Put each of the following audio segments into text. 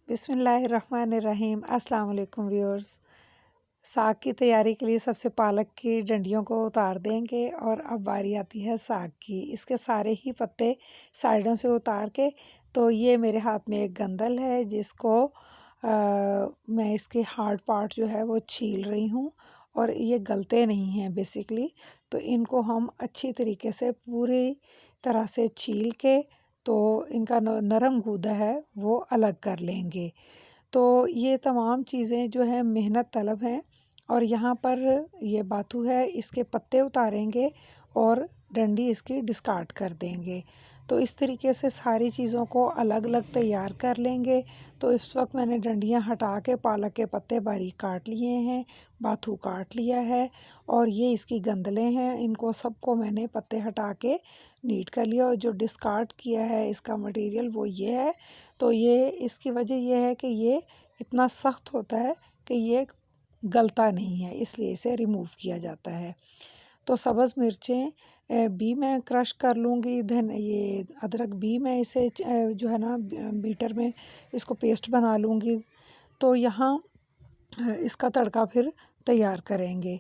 बिस्मिल्लाहिर्रहमानिर्रहीम। अस्सलाम वालेकुम व्यूअर्स। साग की तैयारी के लिए सबसे पालक की डंडियों को उतार देंगे और अब बारी आती है साग की। इसके सारे ही पत्ते साइडों से उतार के, तो ये मेरे हाथ में एक गंदल है जिसको मैं इसके हार्ड पार्ट जो है वो छील रही हूँ और ये गलते नहीं हैं बेसिकली। तो इनको हम अच्छी तरीके से पूरी तरह से छील के, तो इनका नरम गूदा है वो अलग कर लेंगे। तो ये तमाम चीज़ें जो है मेहनत तलब हैं। और यहाँ पर ये बाथू है, इसके पत्ते उतारेंगे और डंडी इसकी डिस्कार्ड कर देंगे। तो इस तरीके से सारी चीज़ों को अलग अलग तैयार कर लेंगे। तो इस वक्त मैंने डंडियाँ हटा के पालक के पत्ते बारीक काट लिए हैं, बाथू काट लिया है और ये इसकी गंदलें हैं, इनको सबको मैंने पत्ते हटा के नीट कर लिया। और जो डिस्कार्ड किया है इसका मटेरियल वो ये है। तो ये इसकी वजह ये है कि ये इतना सख्त होता है कि ये गलता नहीं है, इसलिए इसे रिमूव किया जाता है। तो सब्ज़ मिर्चें भी मैं क्रश कर लूँगी, धन ये अदरक भी मैं इसे जो है ना बीटर में इसको पेस्ट बना लूँगी। तो यहाँ इसका तड़का फिर तैयार करेंगे।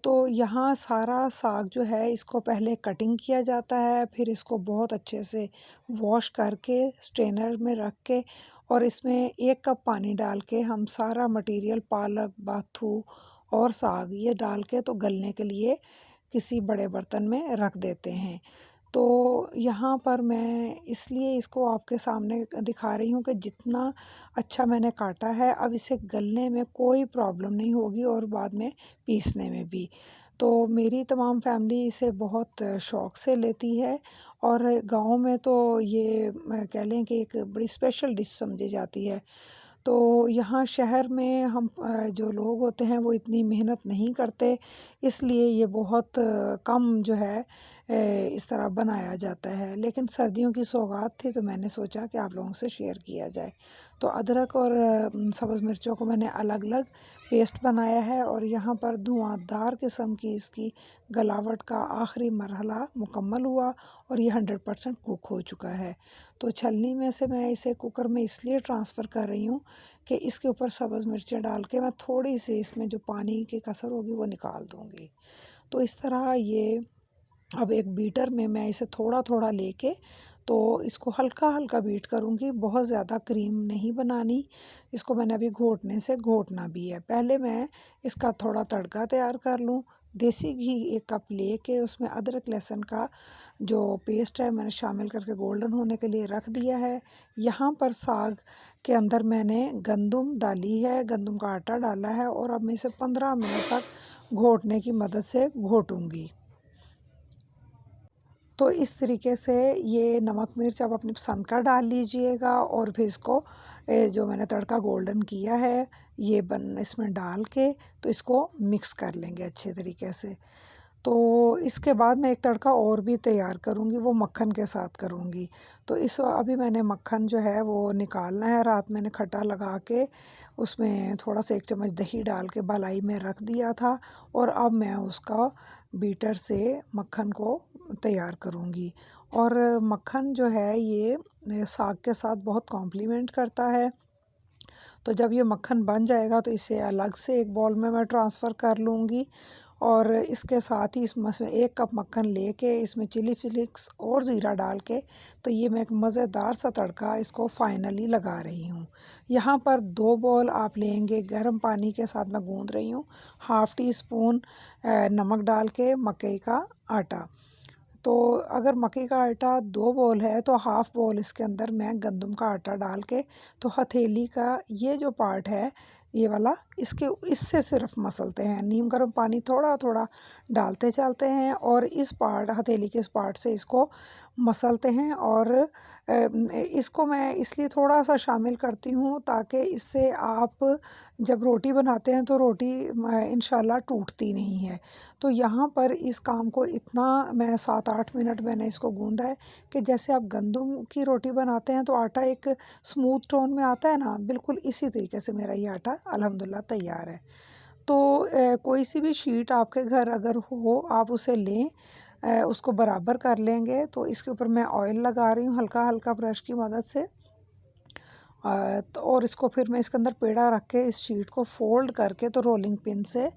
तो यहाँ सारा साग जो है इसको पहले कटिंग किया जाता है, फिर इसको बहुत अच्छे से वॉश करके स्ट्रेनर में रख के और इसमें 1 कप पानी डाल के हम सारा मटेरियल पालक, बाथू और साग ये डाल के तो गलने के लिए किसी बड़े बर्तन में रख देते हैं। तो यहाँ पर मैं इसलिए इसको आपके सामने दिखा रही हूँ कि जितना अच्छा मैंने काटा है, अब इसे गलने में कोई प्रॉब्लम नहीं होगी और बाद में पीसने में भी। तो मेरी तमाम फैमिली इसे बहुत शौक़ से लेती है और गाँव में तो ये कह लें कि एक बड़ी स्पेशल डिश समझी जाती है। तो यहाँ शहर में हम जो लोग होते हैं वो इतनी मेहनत नहीं करते, इसलिए ये बहुत कम जो है इस तरह बनाया जाता है। लेकिन सर्दियों की सौगात थी तो मैंने सोचा कि आप लोगों से शेयर किया जाए। तो अदरक और सब्ज़ मिर्चों को मैंने अलग-अलग पेस्ट बनाया है और यहाँ पर धुआंधार किस्म की इसकी गलावट का आखिरी मरहला मुकम्मल हुआ और ये 100% कुक हो चुका है। तो छलनी में से मैं इसे कुकर में इसलिए ट्रांसफ़र कर रही हूँ कि इसके ऊपर सब्ज़ मिर्चें डाल के मैं थोड़ी सी इसमें जो पानी की कसर होगी वो निकाल दूँगी। तो इस तरह ये अब एक बीटर में मैं इसे थोड़ा-थोड़ा लेके तो इसको हल्का-हल्का बीट करूँगी, बहुत ज़्यादा क्रीम नहीं बनानी। इसको मैंने अभी घोटने से घोटना भी है। पहले मैं इसका थोड़ा तड़का तैयार कर लूँ। देसी घी 1 कप लेके उसमें अदरक लहसुन का जो पेस्ट है मैंने शामिल करके गोल्डन होने के लिए रख दिया है। यहाँ पर साग के अंदर मैंने गंदम डाली है, गंदम का आटा डाला है और अब मैं इसे 15 मिनट तक घोटने की मदद से घोटूँगी। तो इस तरीके से ये नमक मिर्च आप अपनी पसंद का डाल लीजिएगा और फिर इसको जो मैंने तड़का गोल्डन किया है ये इसमें डाल के तो इसको मिक्स कर लेंगे अच्छे तरीके से। तो इसके बाद मैं एक तड़का और भी तैयार करूँगी, वो मक्खन के साथ करूँगी। तो अभी मैंने मक्खन जो है वो निकालना है, रात मैंने खट्टा लगा के उसमें थोड़ा सा 1 चम्मच दही डाल के भलाई में रख दिया था और अब मैं उसका बीटर से मक्खन को तैयार करूँगी। और मक्खन जो है ये साग के साथ बहुत कॉम्प्लीमेंट करता है। तो जब ये मक्खन बन जाएगा तो इसे अलग से एक बाउल में मैं ट्रांसफ़र कर लूँगी और इसके साथ ही इसमें 1 कप मक्खन लेके इसमें चिली फ्लेक्स और ज़ीरा डाल के तो ये मैं एक मज़ेदार सा तड़का इसको फाइनली लगा रही हूँ। यहाँ पर 2 बाउल आप लेंगे गर्म पानी के साथ मैं गूँध रही हूँ, ½ टी स्पून नमक डाल के मकई का आटा। तो अगर मकई का आटा 2 बाउल है तो ½ बाउल इसके अंदर मैं गंदम का आटा डाल के तो हथेली का ये जो पार्ट है ये वाला इससे सिर्फ मसलते हैं। नीम गर्म पानी थोड़ा-थोड़ा डालते चलते हैं और इस पार्ट हथेली के इस पार्ट से इसको मसलते हैं और इसको मैं इसलिए थोड़ा-सा शामिल करती हूँ ताकि इससे आप जब रोटी बनाते हैं तो रोटी इंशाल्लाह टूटती नहीं है। तो यहाँ पर इस काम को इतना मैं 7-8 मिनट मैंने इसको गूँधा है कि जैसे आप गंदम की रोटी बनाते हैं तो आटा एक स्मूथ टोन में आता है ना, बिल्कुल इसी तरीके से मेरा ये आटा अल्हम्दुलिल्लाह तैयार है। तो कोई सी भी शीट आपके घर अगर हो आप उसे लें, उसको बराबर कर लेंगे। तो इसके ऊपर मैं ऑयल लगा रही हूँ हल्का-हल्का ब्रश की मदद से तो और इसको फिर मैं इसके अंदर पेड़ा रख के इस शीट को फ़ोल्ड करके तो रोलिंग पिन से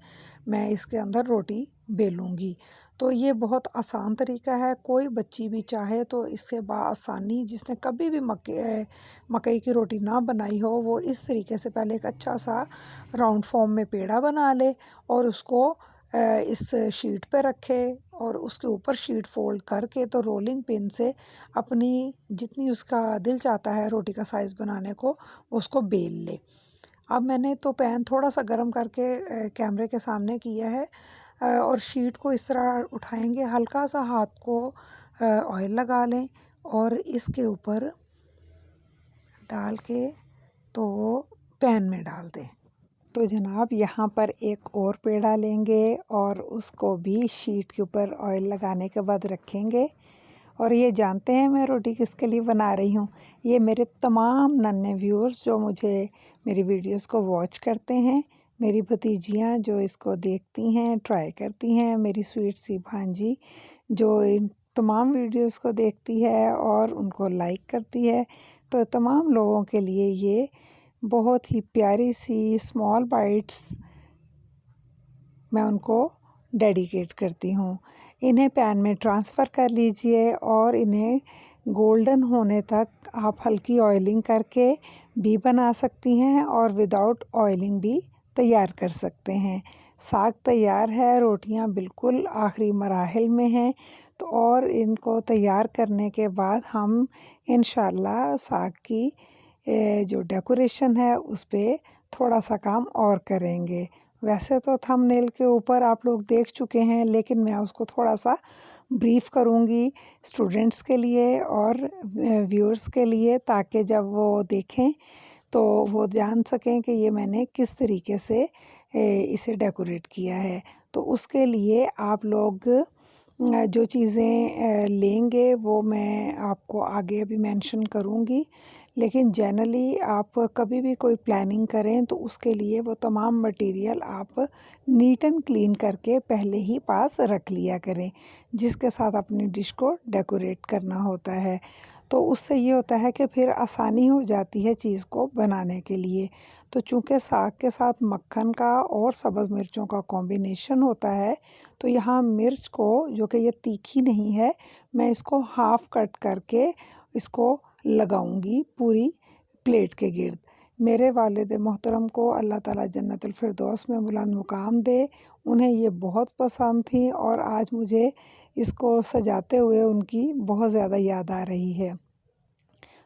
मैं इसके अंदर रोटी बेलूँगी। तो ये बहुत आसान तरीका है, कोई बच्ची भी चाहे तो इसके बआसानी, जिसने कभी भी मकई की रोटी ना बनाई हो, वो इस तरीके से पहले एक अच्छा सा राउंड फॉर्म में पेड़ा बना ले और उसको इस शीट पे रखे और उसके ऊपर शीट फ़ोल्ड करके तो रोलिंग पिन से अपनी जितनी उसका दिल चाहता है रोटी का साइज़ बनाने को, उसको बेल ले। अब मैंने तो पैन थोड़ा-सा गरम करके कैमरे के सामने किया है, और शीट को इस तरह उठाएँगे, हल्का-सा हाथ को ऑयल लगा लें और इसके ऊपर डाल के तो पैन में डाल दें। तो जनाब यहाँ पर एक और पेड़ा लेंगे और उसको भी शीट के ऊपर ऑयल लगाने के बाद रखेंगे। और ये जानते हैं मैं रोटी किसके लिए बना रही हूँ? ये मेरे तमाम नन्हे व्यूअर्स जो मुझे मेरी वीडियोस को वॉच करते हैं, मेरी भतीजियाँ जो इसको देखती हैं, ट्राई करती हैं, मेरी स्वीट सी भांजी जो इन तमाम वीडियोस को देखती है और उनको लाइक करती है। तो तमाम लोगों के लिए ये बहुत ही प्यारी सी स्मॉल बाइट्स मैं उनको डेडिकेट करती हूँ। इन्हें पैन में ट्रांसफ़र कर लीजिए और इन्हें गोल्डन होने तक आप हल्की ऑयलिंग करके भी बना सकती हैं और विदाउट ऑयलिंग भी तैयार कर सकते हैं। साग तैयार है, रोटियां बिल्कुल आखिरी मराहिल में हैं। तो और इनको तैयार करने के बाद हम इंशाल्लाह साग की जो डेकोरेशन है उस पे थोड़ा सा काम और करेंगे। वैसे तो थंबनेल के ऊपर आप लोग देख चुके हैं, लेकिन मैं उसको थोड़ा सा ब्रीफ करूँगी स्टूडेंट्स के लिए और व्यूअर्स के लिए, ताकि जब वो देखें तो वो जान सकें कि ये मैंने किस तरीके से इसे डेकोरेट किया है। तो उसके लिए आप लोग जो चीज़ें लेंगे वो मैं आपको आगे अभी मेंशन करूँगी, लेकिन जनरली आप कभी भी कोई प्लानिंग करें तो उसके लिए वो तमाम मटेरियल आप नीट एंड क्लीन करके पहले ही पास रख लिया करें, जिसके साथ अपनी डिश को डेकोरेट करना होता है। तो उससे ये होता है कि फिर आसानी हो जाती है चीज़ को बनाने के लिए। तो चूँकि साग के साथ मक्खन का और सब्ज़ मिर्चों का कॉम्बिनेशन होता है, तो यहाँ मिर्च को, जो कि ये तीखी नहीं है, मैं इसको हाफ़ कट करके इसको लगाऊंगी पूरी प्लेट के गिर्द। मेरे वालिद मोहतरम को अल्लाह ताला जन्नतुल फिरदौस में बुलंद मुकाम दे, उन्हें ये बहुत पसंद थी और आज मुझे इसको सजाते हुए उनकी बहुत ज़्यादा याद आ रही है।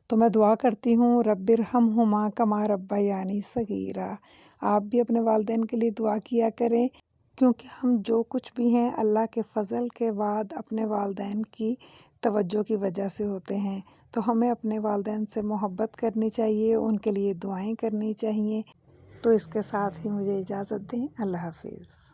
तो मैं दुआ करती हूँ रब्बिरहमहुमा कमा रब्बयानी सगीरा। आप भी अपने वालिदैन के लिए दुआ किया करें, क्योंकि हम जो कुछ भी हैं अल्लाह के फ़ज़ल के बाद अपने वालिदैन की तवज्जो की वजह से होते हैं। तो हमें अपने वालिदैन से मोहब्बत करनी चाहिए, उनके लिए दुआएं करनी चाहिए। तो इसके साथ ही मुझे इजाज़त दें। अल्लाह हाफ़िज़।